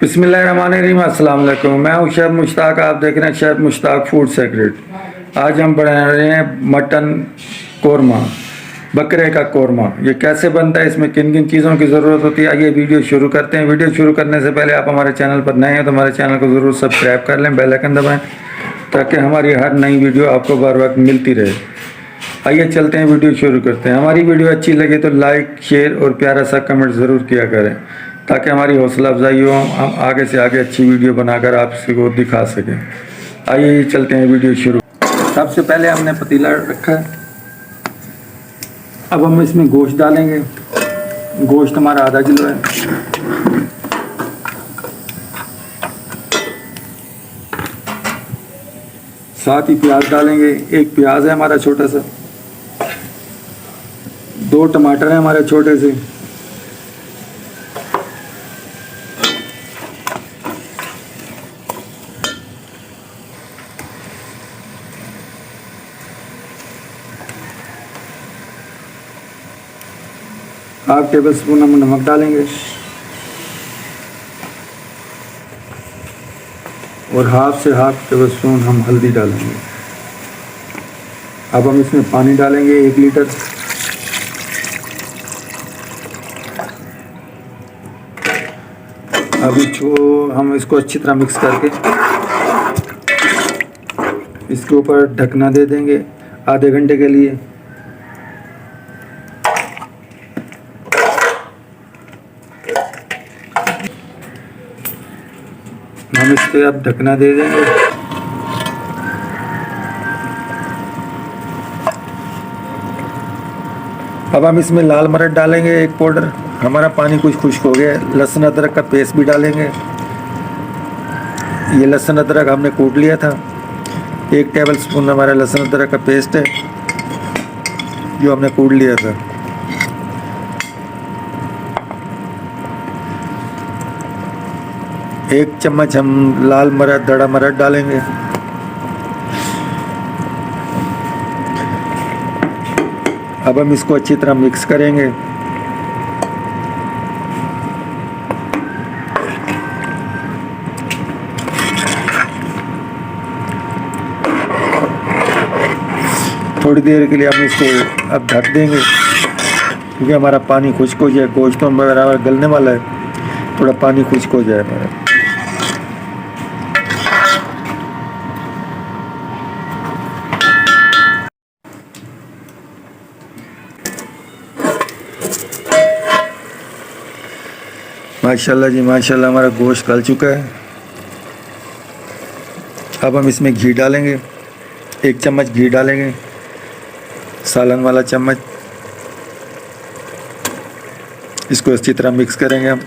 बिस्मिल्लाहिर्रहमानिर्रहीम। अस्सलाम वालेकुम। मैं हूं शेफ मुश्ताक, आप देख रहे हैं शेफ मुश्ताक फूड सीक्रेट। आज हम बना रहे हैं मटन कौरमा, बकरे का कौरमा। ये कैसे बनता है, इसमें किन किन चीज़ों की ज़रूरत होती है, आइए वीडियो शुरू करते हैं। वीडियो शुरू करने से पहले आप हमारे चैनल पर नए हैं तो हमारे चैनल को ज़रूर सब्सक्राइब कर लें, बेल आइकन दबाएँ ताकि हमारी हर नई वीडियो आपको बर वक्त मिलती रहे। आइए चलते हैं, वीडियो शुरू करते हैं। हमारी वीडियो अच्छी लगे तो लाइक, शेयर और प्यारा सा कमेंट ज़रूर किया करें ताकि हमारी हौसला अफजाई हो, हम आगे से आगे अच्छी वीडियो बनाकर आपको दिखा सकें। आइए चलते हैं, वीडियो शुरू। सबसे पहले हमने पतीला रखा है, अब हम इसमें गोश्त डालेंगे। गोश्त हमारा आधा किलो है। साथ ही प्याज डालेंगे। एक प्याज है हमारा छोटा सा, 2 टमाटर हैं हमारे छोटे से, हाफ टेबल स्पून हम नमक डालेंगे और हाफ टेबल स्पून हम हल्दी डालेंगे। अब हम इसमें पानी डालेंगे 1 लीटर। अभी हम इसको अच्छी तरह मिक्स करके इसके ऊपर ढकना दे देंगे आधे घंटे के लिए। हम इस पे अब ढकना दे देंगे। अब हम इसमें लाल मिर्च डालेंगे 1 पाउडर। हमारा पानी कुछ खुश्क हो गया। लहसुन अदरक का पेस्ट भी डालेंगे। ये लहसुन अदरक हमने कूट लिया था। 1 टेबल स्पून हमारा लहसुन अदरक का पेस्ट है जो हमने कूट लिया था। एक चम्मच हम लाल मिर्च, दड़ा मिर्च डालेंगे। अब हम इसको अच्छी तरह मिक्स करेंगे। थोड़ी देर के लिए हम इसको अब ढक देंगे क्योंकि हमारा पानी खुश्क हो जाए। गोश्त तो बराबर गलने वाला है, थोड़ा पानी खुश्क हो जाए हमारा। माशाल्लाह जी माशाल्लाह, हमारा गोश्त गल चुका है। अब हम इसमें घी डालेंगे। 1 चम्मच घी डालेंगे, सालन वाला चम्मच। इसको अच्छी तरह मिक्स करेंगे हम।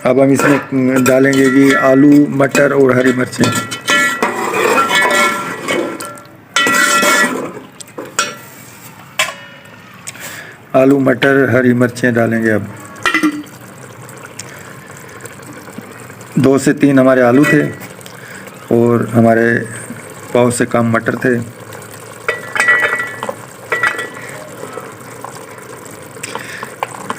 अब हम इसमें डालेंगे जी आलू, मटर और हरी मिर्चें। आलू, मटर, हरी मिर्चें डालेंगे। अब 2 से 3 हमारे आलू थे और हमारे पाव से कम मटर थे।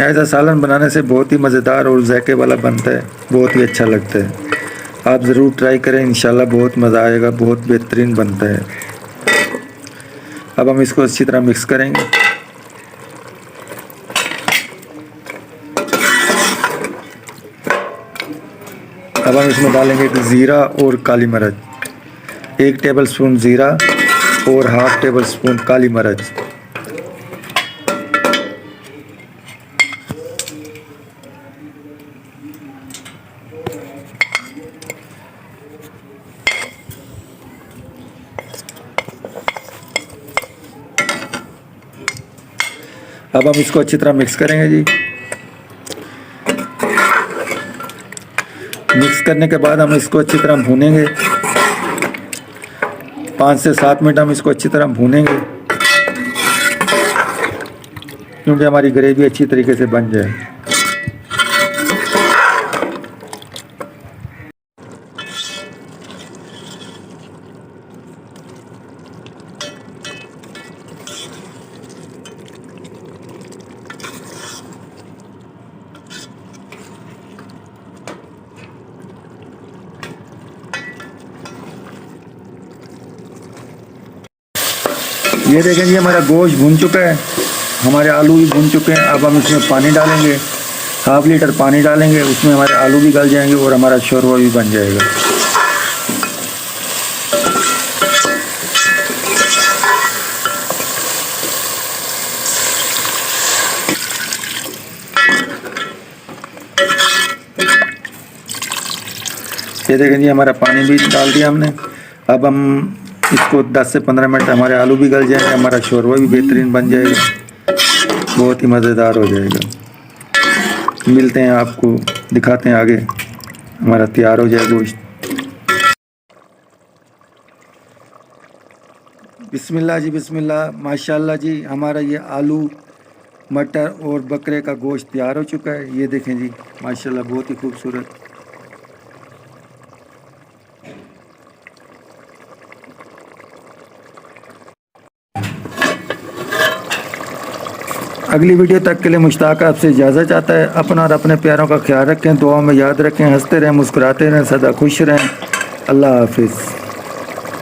ऐसा सालन बनाने से बहुत ही मज़ेदार और जायके वाला बनता है, बहुत ही अच्छा लगता है। आप ज़रूर ट्राई करें, इंशाल्लाह बहुत मज़ा आएगा, बहुत बेहतरीन बनता है। अब हम इसको अच्छी तरह मिक्स करेंगे। अब हम इसमें डालेंगे ज़ीरा और काली मिर्च। 1 टेबल स्पून ज़ीरा और हाफ टेबल स्पून काली मिर्च। अब हम इसको अच्छी तरह मिक्स करेंगे जी। मिक्स करने के बाद हम इसको अच्छी तरह भूनेंगे। 5 से 7 मिनट हम इसको अच्छी तरह भूनेंगे क्योंकि हमारी ग्रेवी अच्छी तरीके से बन जाए। ये देखें जी हमारा गोश्त भुन चुका है, हमारे आलू भी भुन चुके हैं। अब हम इसमें पानी डालेंगे, 1/2 लीटर पानी डालेंगे, उसमें हमारे आलू भी गल जाएंगे और हमारा शोरबा भी बन जाएगा। ये देखें जी हमारा पानी भी डाल दिया हमने। अब हम इसको 10 से 15 मिनट, हमारे आलू भी गल जाएंगे, हमारा शोरबा भी बेहतरीन बन जाएगा, बहुत ही मज़ेदार हो जाएगा। मिलते हैं, आपको दिखाते हैं आगे, हमारा तैयार हो जाए गोश्त। बिस्मिल्लाह जी, बिस्मिल्लाह, माशाल्लाह जी, हमारा ये आलू मटर और बकरे का गोश्त तैयार हो चुका है। ये देखें जी माशाल्लाह, बहुत ही खूबसूरत। अगली वीडियो तक के लिए मुश्ताक आपसे इजाज़त चाहता है। अपना और अपने प्यारों का ख्याल रखें, दुआ में याद रखें, हंसते रहें, मुस्कुराते रहें, सदा खुश रहें। अल्लाह हाफिज़।